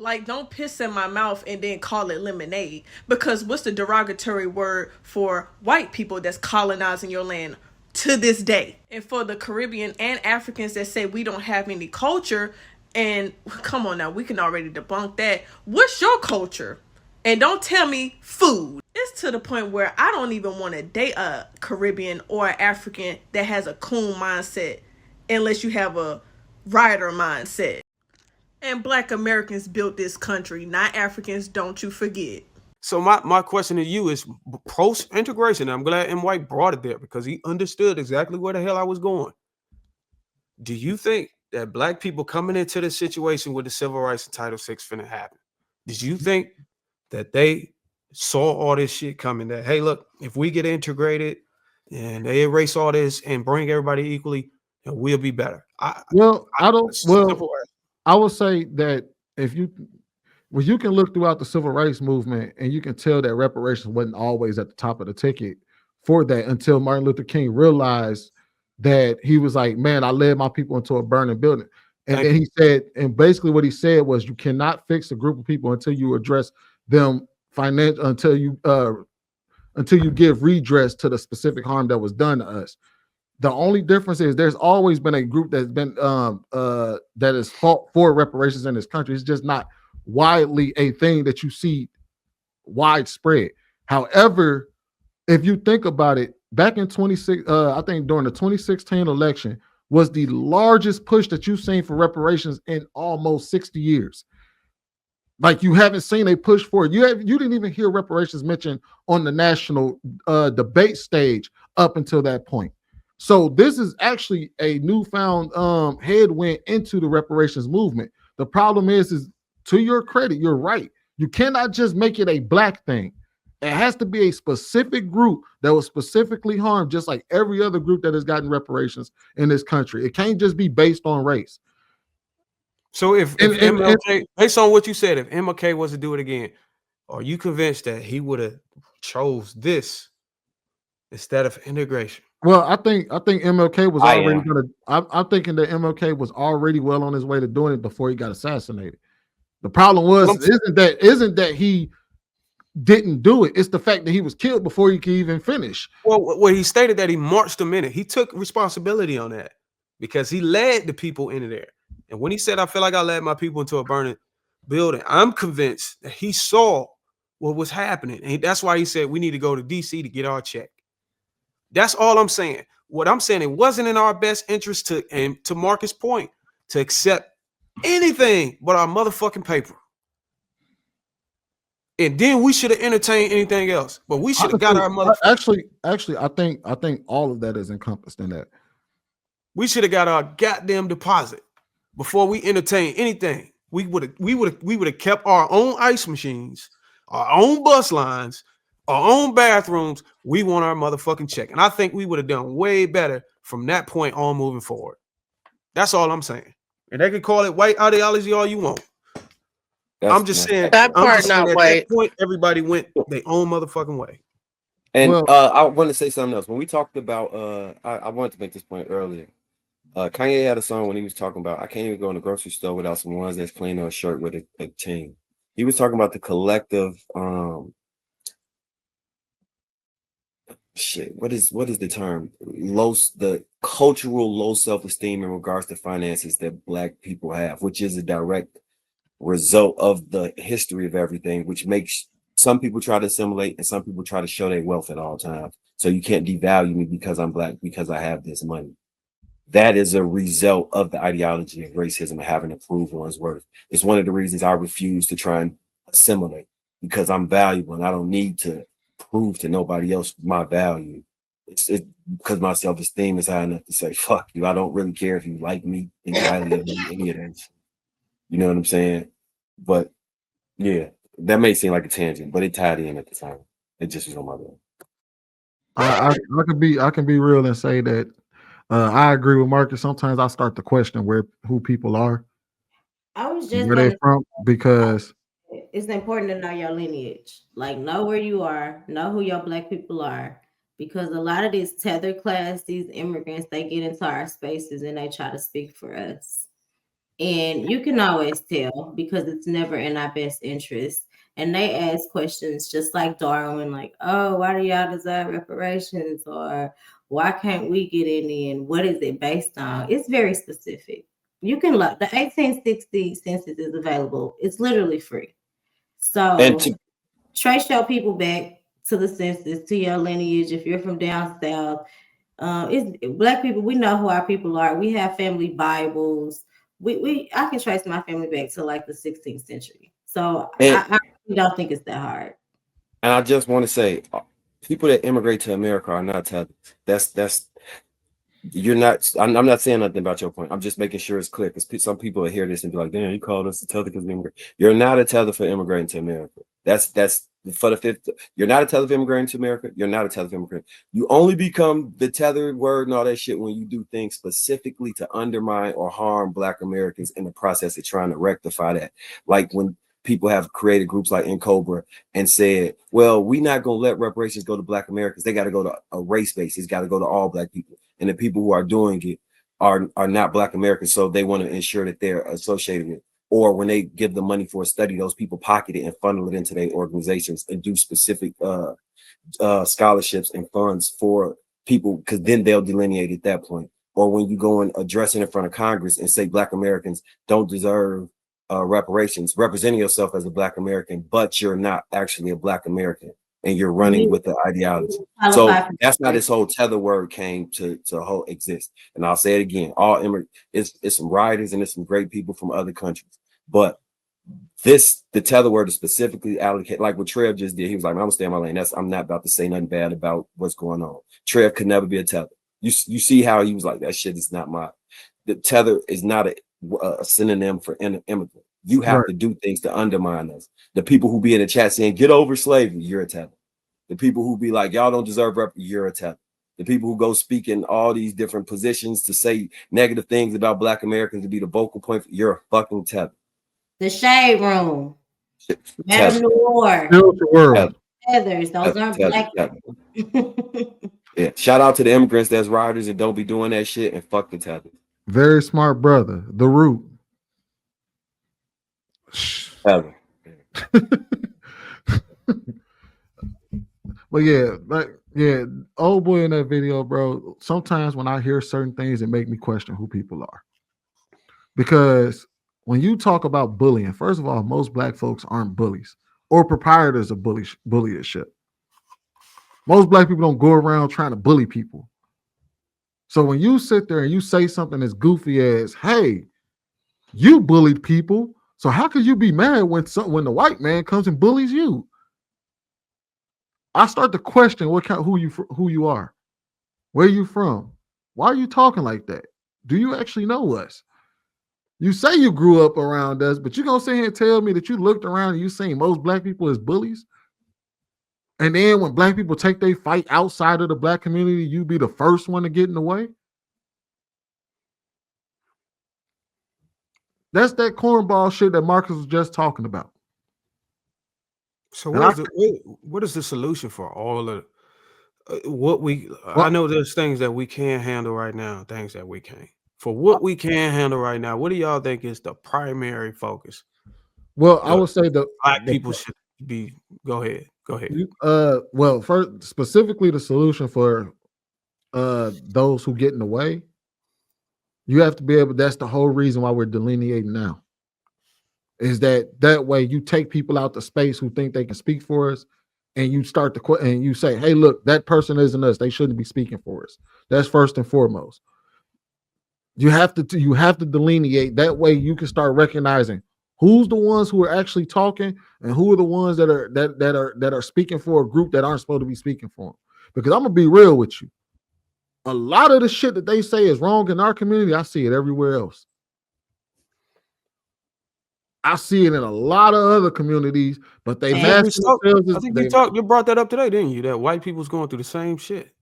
Like, don't piss in my mouth and then call it lemonade. Because what's the derogatory word for white people that's colonizing your land to this day? And for the Caribbean and Africans that say we don't have any culture, and come on now, we can already debunk that. What's your culture? And don't tell me food. It's to the point where I don't even want to date a Caribbean or African that has a coon mindset unless you have a rider mindset. And black Americans built this country, not Africans, don't you forget. So my question to you is post integration. I'm glad M. White brought it there because he understood exactly where the hell I was going. Do you think that black people coming into this situation with the civil rights and Title VI finna happen? Did you think that they saw all this shit coming? That hey, look, if we get integrated and they erase all this and bring everybody equally, then we'll be better. I don't. Well, Simple as. I would say that if you, well, you can look throughout the civil rights movement and you can tell that reparations wasn't always at the top of the ticket for that until Martin Luther King realized that he was like, man, I led my people into a burning building. And then he said, and basically what he said was, you cannot fix a group of people until you address them financial, until you give redress to the specific harm that was done to us. The only difference is there's always been a group that's been that has fought for reparations in this country. It's just not widely a thing that you see widespread. However, if you think about it, back in 26, I think during the 2016 election was the largest push that you've seen for reparations in almost 60 years. Like you haven't seen a push for it. You didn't even hear reparations mentioned on the national debate stage up until that point. So this is actually a newfound headwind into the reparations movement. The problem is to your credit, you're right. You cannot just make it a black thing. It has to be a specific group that was specifically harmed, just like every other group that has gotten reparations in this country. It can't just be based on race. So if MLK, based on what you said, if MLK was to do it again, are you convinced that he would have chose this instead of integration? Well, I think MLK was already gonna. I'm thinking that MLK was already well on his way to doing it before he got assassinated. The problem isn't that he didn't do it. It's the fact that he was killed before he could even finish. Well, he stated that he marched a minute. He took responsibility on that because he led the people into there. And when he said, I feel like I led my people into a burning building, I'm convinced that he saw what was happening. And that's why he said we need to go to DC to get our check. That's all I'm saying. What I'm saying, it wasn't in our best interest to Marcus' point, to accept anything but our motherfucking paper. And then we should have entertained anything else. But we should have got our motherfucking. Actually, I think all of that is encompassed in that. We should have got our goddamn deposit before we entertain anything. We would have kept our own ice machines, our own bus lines, our own bathrooms. We want our motherfucking check. And I think we would have done way better from that point on moving forward. That's all I'm saying. And they can call it white ideology all you want. I'm just saying that part at that point, everybody went their own motherfucking way. And I want to say something else. When we talked about, I wanted to make this point earlier. Kanye had a song when he was talking about, I can't even go in the grocery store without some ones that's plain on a shirt with a chain. He was talking about the collective, what is the term? The cultural low self-esteem in regards to finances that Black people have, which is a direct result of the history of everything, which makes some people try to assimilate and some people try to show their wealth at all times. So you can't devalue me because I'm Black, because I have this money. That is a result of the ideology of racism and having to prove one's worth. It's one of the reasons I refuse to try and assimilate, because I'm valuable and I don't need to prove to nobody else my value. It's because my self-esteem is high enough to say, fuck you. I don't really care if you like me, think highly of me, any of that. You know what I'm saying? But yeah, that may seem like a tangent, but it tied in at the time. It just was on my mind. I can be real and say that I agree with Marcus. Sometimes I start to question who people are. I was just where they from, because it's important to know your lineage. Like, know where you are, know who your Black people are, because a lot of these tether class, these immigrants, they get into our spaces and they try to speak for us. And you can always tell because it's never in our best interest. And they ask questions just like Darwin, like, oh, why do y'all deserve reparations? Or why can't we get any? And what is it based on? It's very specific. You can look, the 1860 census is available. It's literally free. And So trace your people back to the census, to your lineage. If you're from down south, it's Black people. We know who our people are. We have family Bibles. I can trace my family back to like the 16th century. So and I really don't think it's that hard. and I just want to say, people that immigrate to America are not tethered. That's you're not. I'm not saying nothing about your point. I'm just making sure it's clear because some people will hear this and be like, "Damn, you called us a tether because we immigrate." You're not a tether for immigrating to America. That's for the fifth. You're not a tether for immigrating to America. You're not a tether for immigrating. You only become the tethered word and all that shit when you do things specifically to undermine or harm Black Americans in the process of trying to rectify that. Like when people have created groups like Cobra and said, well, we're not going to let reparations go to Black Americans. They got to go to a race base. It's got to go to all Black people. And the people who are doing it are not Black Americans. So they want to ensure that they're associated with it. Or when they give the money for a study, those people pocket it and funnel it into their organizations and do specific scholarships and funds for people, because then they'll delineate at that point. Or when you go and address it in front of Congress and say Black Americans don't deserve reparations, representing yourself as a Black American, but you're not actually a Black American and you're running with the ideology. So that's how this whole tether word came to whole exist. And I'll say it again, it's some writers and it's some great people from other countries, but the tether word is specifically allocated, like what Trev just did. He was like, I'm gonna stay in my lane. I'm not about to say nothing bad about what's going on. Trev could never be a tether. You see how he was like, that shit is not the tether is not a synonym for immigrant. You have to do things to undermine us. The people who be in the chat saying, get over slavery, you're a tether. The people who be like, y'all don't deserve you're a tether. The people who go speak in all these different positions to say negative things about Black Americans to be the vocal point, you're a fucking tether. The Shade Room. Tether. World. Feathers. Those aren't Black. Yeah. Shout out to the immigrants that's riders and don't be doing that shit and fuck the tether. Very smart brother. The Root. Tether. But yeah, old boy in that video, bro. Sometimes when I hear certain things, it make me question who people are. Because when you talk about bullying, first of all, most Black folks aren't bullies or proprietors of bullyship. Most Black people don't go around trying to bully people. So when you sit there and you say something as goofy as, hey, you bullied people, so how could you be mad when the white man comes and bullies you? I start to question who you are. Where you from? Why are you talking like that? Do you actually know us? You say you grew up around us, but you gonna sit here and tell me that you looked around and you seen most Black people as bullies? And then when Black people take their fight outside of the Black community, you be the first one to get in the way? That's that cornball shit that Marcus was just talking about. So what is the solution for all of I know there's things that we can't handle right now, things that we can't. For what we can handle right now, what do y'all think is the primary focus? Well, I would say Black people should be. Go ahead. Well, first, specifically the solution for those who get in the way, you have to be able. That's the whole reason why we're delineating now. Is that way you take people out the space who think they can speak for us, and you start to and you say, hey, look, that person isn't us. They shouldn't be speaking for us. That's first and foremost. You have to delineate. That way you can start recognizing who's the ones who are actually talking and who are the ones that are speaking for a group that aren't supposed to be speaking for them. Because I'm gonna be real with you. A lot of the shit that they say is wrong in our community, I see it everywhere else. I see it in a lot of other communities, but they mask themselves. I think you brought that up today, didn't you? That white people's going through the same shit.